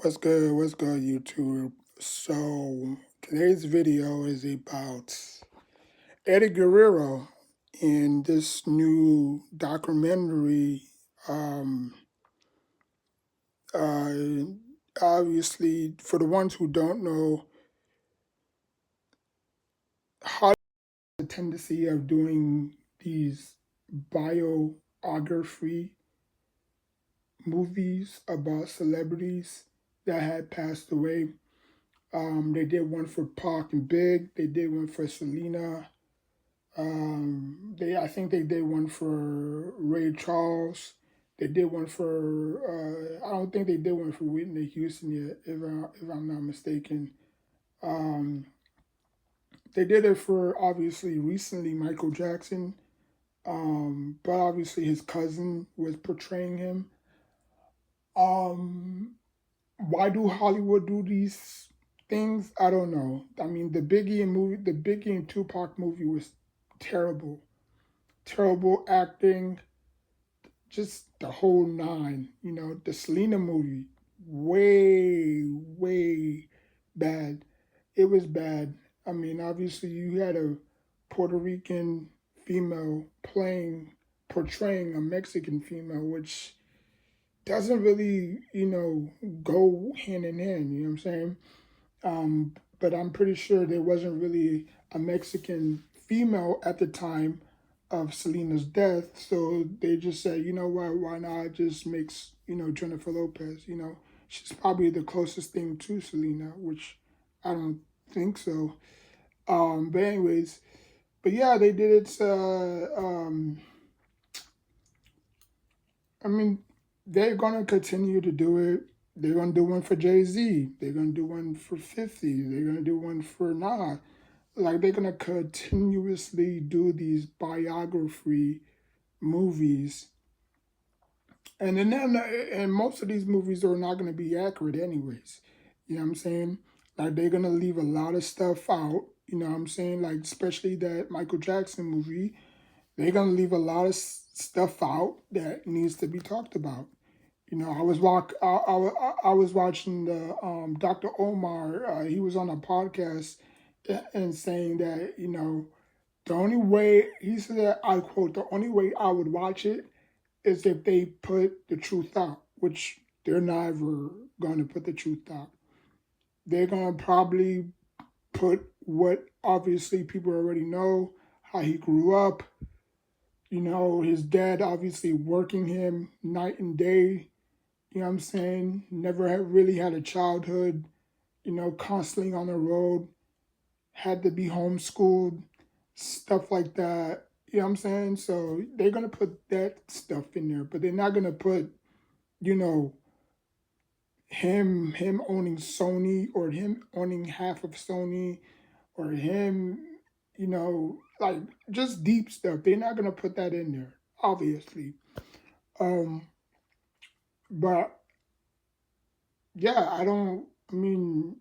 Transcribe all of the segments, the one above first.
What's good? What's good, YouTube? So today's video is about Eddie Guerrero in this new documentary. Um, uh, Obviously, for the ones who don't know, Hollywood has a tendency of doing these biography movies about celebrities that had passed away. They did one for Pac and Big. They did one for Selena. I think they did one for Ray Charles. They did one for I don't think they did one for Whitney Houston yet, if I'm not mistaken. Um, they did it for obviously recently Michael Jackson, but obviously his cousin was portraying him. Um, why do Hollywood do these things? I don't know. I mean, the Biggie and Tupac movie was terrible, terrible acting, just the whole nine. The Selena movie, way bad. It was bad. I mean, obviously, you had a Puerto Rican female portraying a Mexican female, which doesn't really, go hand in hand. You know what I'm saying? But I'm pretty sure there wasn't really a Mexican female at the time of Selena's death. So they just said, you know what, why not just make, Jennifer Lopez, she's probably the closest thing to Selena, which I don't think so. But anyways, but yeah, they did it. I mean, they're gonna continue to do it. They're gonna do one for Jay-Z. They're gonna do one for 50. They're gonna do one for Nas. Like they're gonna continuously do these biography movies, and most of these movies are not gonna be accurate anyways. You know what I'm saying? Like they're gonna leave a lot of stuff out. You know what I'm saying? Like especially that Michael Jackson movie, they're gonna leave a lot of stuff out that needs to be talked about. I was watching the Dr. Omar. He was on a podcast and saying that the only way he said that, I quote, the only way I would watch it is if they put the truth out, which they're never going to put the truth out. They're going to probably put what obviously people already know, how he grew up. His dad obviously working him night and day. You know what I'm saying? Never really had a childhood, constantly on the road, had to be homeschooled, stuff like that. You know what I'm saying? So they're gonna put that stuff in there, but they're not gonna put, you know, him owning Sony or him owning half of Sony or him, like just deep stuff. They're not gonna put that in there, obviously. Um, but yeah, I don't. I mean,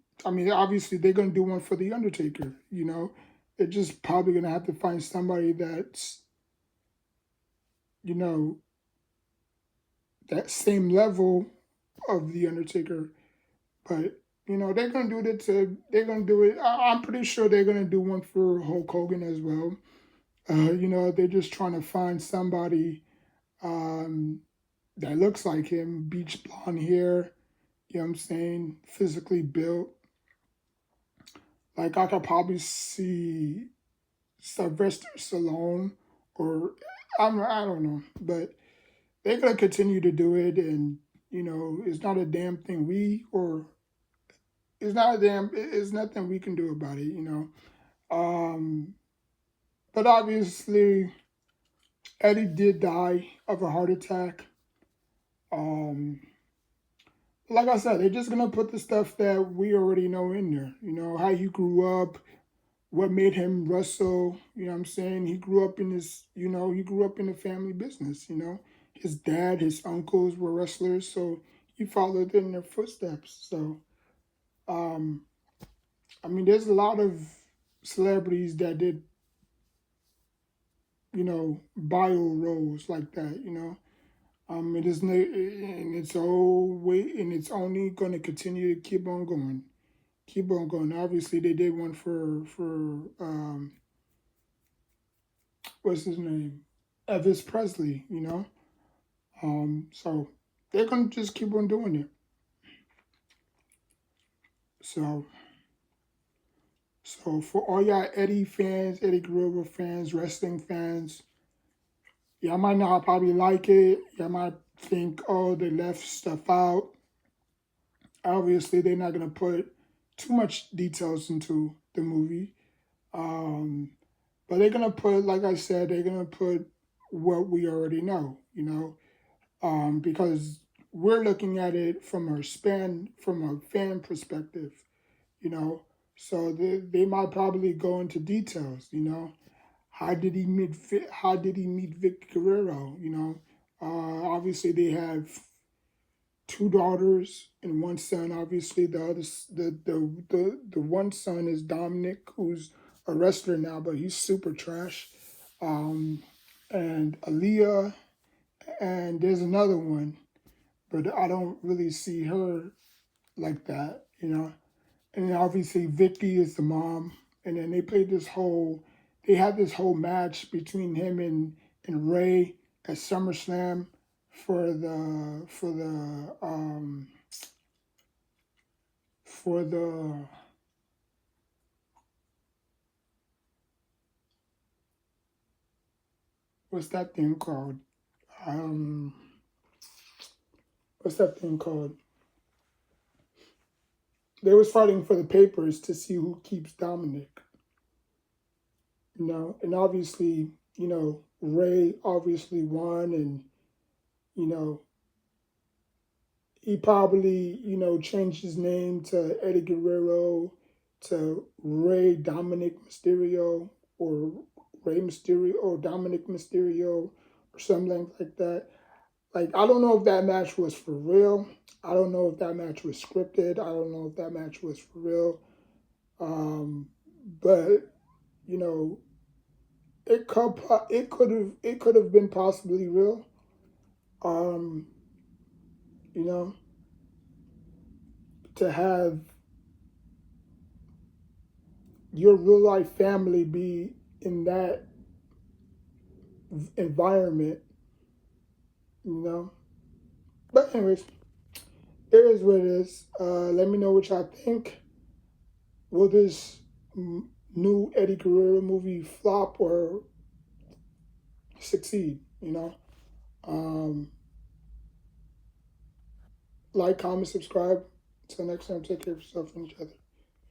obviously they're gonna do one for the Undertaker. They're just probably gonna have to find somebody that's, you know, that same level of the Undertaker. But they're gonna do it. They're gonna do it. I'm pretty sure they're gonna do one for Hulk Hogan as well. They're just trying to find somebody um, that looks like him, beach blonde hair. You know what I'm saying? Physically built. Like I could probably see Sylvester Stallone, or I don't know, but they're gonna continue to do it, and it's not a damn thing it's nothing we can do about it. Um, but obviously Eddie did die of a heart attack. Um, like I said, they're just gonna put the stuff that we already know in there. How he grew up, what made him wrestle. What I'm saying? He grew up in the family business. His dad, his uncles were wrestlers, so he followed in their footsteps. So, um, I mean, there's a lot of celebrities that did, bio roles like that. It is, and it's always, and it's only going to continue to keep on going. Obviously, they did one for what's his name, Elvis Presley. So they're gonna just keep on doing it. So for all y'all Eddie fans, Eddie Guerrero fans, wrestling fans, y'all might not probably like it. Y'all might think, oh, they left stuff out. Obviously, they're not gonna put too much details into the movie. Um, but they're gonna put, like I said, they're gonna put what we already know. Because we're looking at it from a fan perspective. You know, so they might probably go into details. How did he meet Vic Guerrero? Obviously they have two daughters and one son. Obviously, the one son is Dominic, who's a wrestler now, but he's super trash. Um, and Aaliyah, and there's another one, but I don't really see her like that. And then obviously Vicky is the mom, and then they had this whole match between him and Ray at SummerSlam for the what's that thing called? Um, what's that thing called? They was fighting for the papers to see who keeps Dominic. And obviously, Ray obviously won, and you know, he probably, changed his name to Eddie Guerrero to Ray Dominic Mysterio, or Ray Mysterio or Dominic Mysterio, or something like that. Like, I don't know if that match was for real. I don't know if that match was scripted. I don't know if that match was for real. Um, but you know, it could have been possibly real. Um, you know, to have your real life family be in that environment, you know. But anyways, it is what it is. Let me know what y'all think. Will this new Eddie Guerrero movie flop or succeed? Um, like, comment, subscribe. Until next time, take care of yourself and each other.